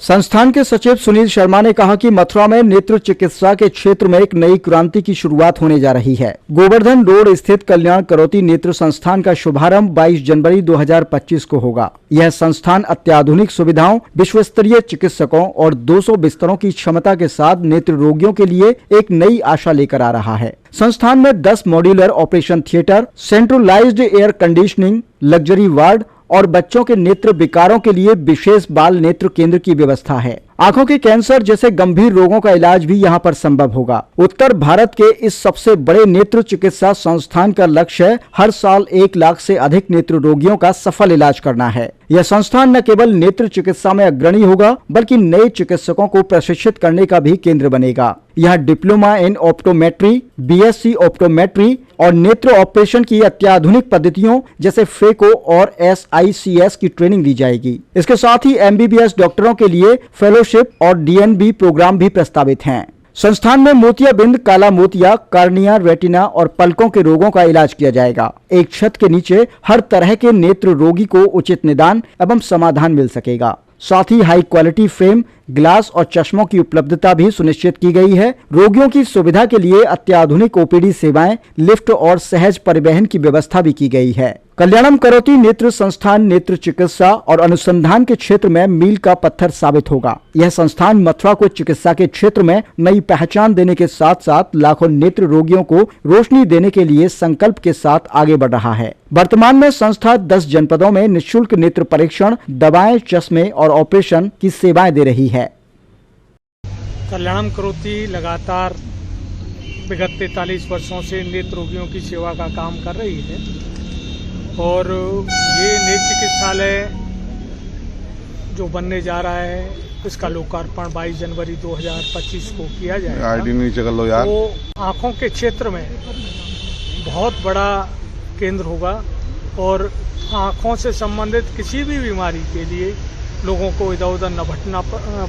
संस्थान के सचिव सुनील शर्मा ने कहा कि मथुरा में नेत्र चिकित्सा के क्षेत्र में एक नई क्रांति की शुरुआत होने जा रही है। गोवर्धन रोड स्थित कल्याण करोती नेत्र संस्थान का शुभारंभ 22 जनवरी 2025 को होगा। यह संस्थान अत्याधुनिक सुविधाओं, विश्व स्तरीय चिकित्सकों और 200 बिस्तरों की क्षमता के साथ नेत्र रोगियों के लिए एक नई आशा लेकर आ रहा है। संस्थान में 10 modular operation theatre, centralised air conditioning, luxury ward और बच्चों के नेत्र विकारों के लिए विशेष बाल नेत्र केंद्र की व्यवस्था है। आंखों के कैंसर जैसे गंभीर रोगों का इलाज भी यहां पर संभव होगा। उत्तर भारत के इस सबसे बड़े नेत्र चिकित्सा संस्थान का लक्ष्य हर साल 1 लाख से अधिक नेत्र रोगियों का सफल इलाज करना है। यह संस्थान न केवल नेत्र चिकित्सा में अग्रणी होगा, बल्कि नए चिकित्सकों को प्रशिक्षित करने का भी केंद्र बनेगा। यह diploma in optometry, BSc optometry और नेत्र ऑपरेशन की अत्याधुनिक पद्धतियों जैसे फेको और SICS की ट्रेनिंग दी जाएगी। इसके साथ ही MBBS डॉक्टरों के लिए फेलोशिप और DNB प्रोग्राम भी प्रस्तावित हैं। संस्थान में मोतियाबिंद, काला मोतिया, कार्निया, रेटिना और पलकों के रोगों का इलाज किया जाएगा। एक छत के नीचे हर तरह के नेत्र रोगी को उचित निदान एवं समाधान मिल सकेगा। साथ ही हाई क्वालिटी फ्रेम, ग्लास और चश्मों की उपलब्धता भी सुनिश्चित की गई है। रोगियों की सुविधा के लिए अत्याधुनिक OPD सेवाएं, लिफ्ट और सहज परिवहन की व्यवस्था भी की गई है। कल्याणम करोती नेत्र संस्थान नेत्र चिकित्सा और अनुसंधान के क्षेत्र में मील का पत्थर साबित होगा। यह संस्थान मथुरा को चिकित्सा के क्षेत्र में नई पहचान देने के साथ साथ लाखों नेत्र रोगियों को रोशनी देने के लिए संकल्प के साथ आगे बढ़ रहा है। वर्तमान में संस्था 10 जनपदों में निःशुल्क नेत्र परीक्षण, दवाएं, चश्मे और ऑपरेशन की सेवाएं दे रही है। कल्याणम करोती लगातार विगत 43 वर्षों से नेत्र रोगियों की सेवा का काम कर रही है और ये नेत्र चिकित्सालय जो बनने जा रहा है इसका लोकार्पण 22 जनवरी 2025 को किया जाएगा। नीचे कर लो यार। वो आँखों के क्षेत्र में बहुत बड़ा केंद्र होगा और आँखों से संबंधित किसी भी बीमारी के लिए लोगों को इधर उधर न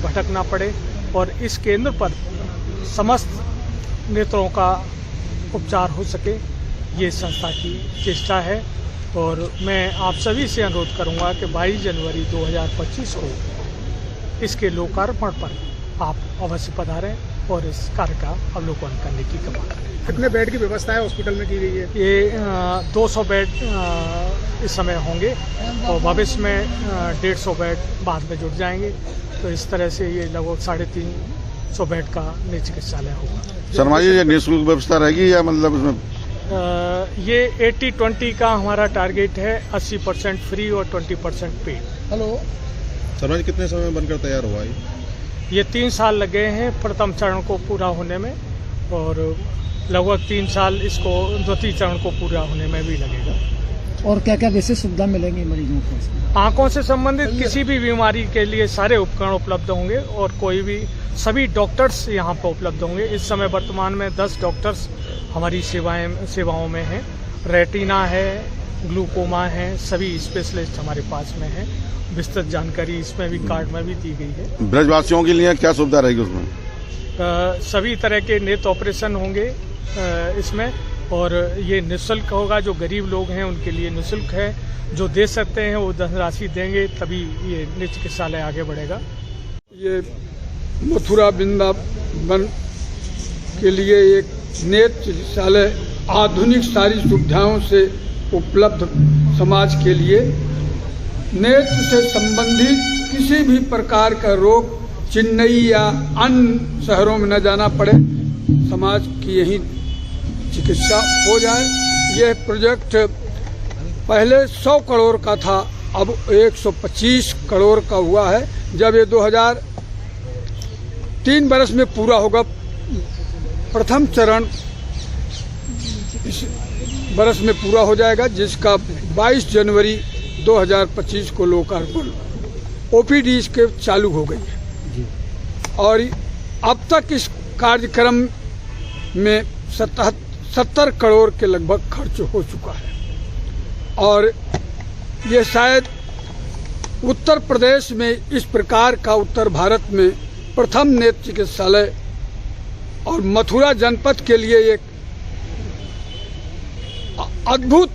भटकना पड़े और इस केंद्र पर समस्त नेत्रों का उपचार हो सके, ये संस्था की चेष्टा है। और मैं आप सभी से अनुरोध करूंगा कि 22 जनवरी 2025 को इसके लोकार्पण पर आप अवश्य पधारें और इस कार्य का अवलोकन करने की कृपा करें। कितने बेड की व्यवस्था है हॉस्पिटल में की गई है? ये 200 बेड इस समय होंगे और भविष्य में 150 बेड बाद में जुड़ जाएंगे। तो इस तरह से ये लगभग 350 बेड का नेत्र चिकित्सालय होगा। शर्मा जी, ये निःशुल्क व्यवस्था रहेगी या मतलब इसमें ये 80-20 का हमारा टारगेट है, 80% फ्री और 20% पेड। हेलो शर्मा जी, कितने समय में बनकर तैयार हुआ ये 3 साल लगे हैं प्रथम चरण को पूरा होने में और लगभग 3 साल इसको द्वितीय चरण को पूरा होने में भी लगेगा। और क्या क्या विशेष सुविधा मिलेंगी मरीजों को? आंखों से संबंधित किसी भी बीमारी के लिए सारे उपकरण उपलब्ध होंगे और सभी डॉक्टर्स यहाँ पर उपलब्ध होंगे। इस समय वर्तमान में 10 डॉक्टर्स हमारी सेवाओं में हैं। रेटिना है, ग्लूकोमा है, सभी स्पेशलिस्ट हमारे पास में हैं। विस्तृत जानकारी इसमें भी कार्ड में भी दी गई है। ब्रजवासियों के लिए क्या सुविधा रहेगी उसमें? सभी तरह के नेत्र ऑपरेशन होंगे इसमें और ये निःशुल्क होगा। जो गरीब लोग हैं उनके लिए निःशुल्क है, जो दे सकते हैं वो धनराशि देंगे, तभी ये नेत्र चिकित्सालय आगे बढ़ेगा। ये मथुरा वृंदावन के लिए एक नेत्र चिकित्सालय आधुनिक सारी सुविधाओं से उपलब्ध समाज के लिए नेत्र से संबंधित किसी भी प्रकार का रोग चेन्नई या अन्य शहरों में न जाना पड़े, समाज की यही चिकित्सा हो जाए। यह प्रोजेक्ट पहले 100 करोड़ का था, अब 125 करोड़ का हुआ है। जब ये 2003 बरस में पूरा होगा, प्रथम चरण इस बरस में पूरा हो जाएगा, जिसका 22 जनवरी 2025 को लोकार्पण OPD इसके चालू हो गई है और अब तक इस कार्यक्रम में 70 करोड़ के लगभग खर्च हो चुका है और ये शायद उत्तर प्रदेश में इस प्रकार का उत्तर भारत में प्रथम नेत्र चिकित्सालय और मथुरा जनपद के लिए एक अद्भुत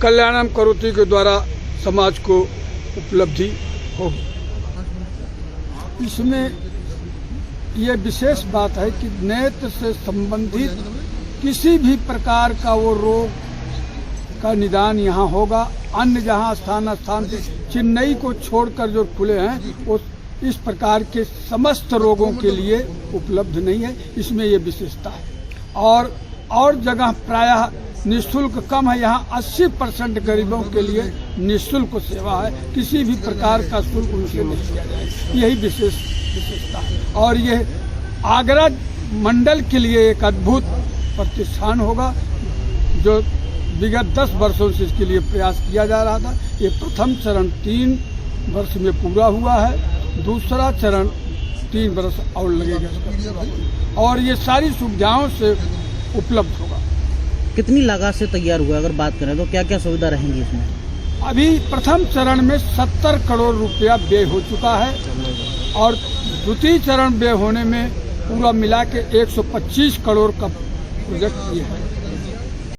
कल्याणम करोती के द्वारा समाज को उपलब्धि होगी। इसमें ये विशेष बात है कि नेत्र से संबंधित किसी भी प्रकार का वो रोग का निदान यहाँ होगा। अन्य जहाँ स्थान चेन्नई को छोड़कर जो खुले हैं वो इस प्रकार के समस्त रोगों के लिए उपलब्ध नहीं है। इसमें ये विशेषता है। और जगह प्रायः निःशुल्क कम है। यहाँ 80% गरीबों के लिए निःशुल्क सेवा है। किसी भी प्रकार का शुल्क उनसे नहीं किया जाए। यही विशेषता है। और ये आगरा मंडल के लिए एक अद्भुत प्रतिष्ठान होगा जो विगत 10 वर्षों से इसके लिए प्रयास किया जा रहा था। ये प्रथम चरण 3 वर्ष में पूरा हुआ है। दूसरा चरण 3 वर्ष और लगेगा और ये सारी सुविधाओं से उपलब्ध होगा। कितनी लागत से तैयार हुआ अगर बात करें तो क्या क्या सुविधा रहेंगी इसमें? अभी प्रथम चरण में 70 करोड़ रुपया व्यय हो चुका है और द्वितीय चरण व्यय होने में पूरा मिला के 125 करोड़ का प्रोजेक्ट ये है।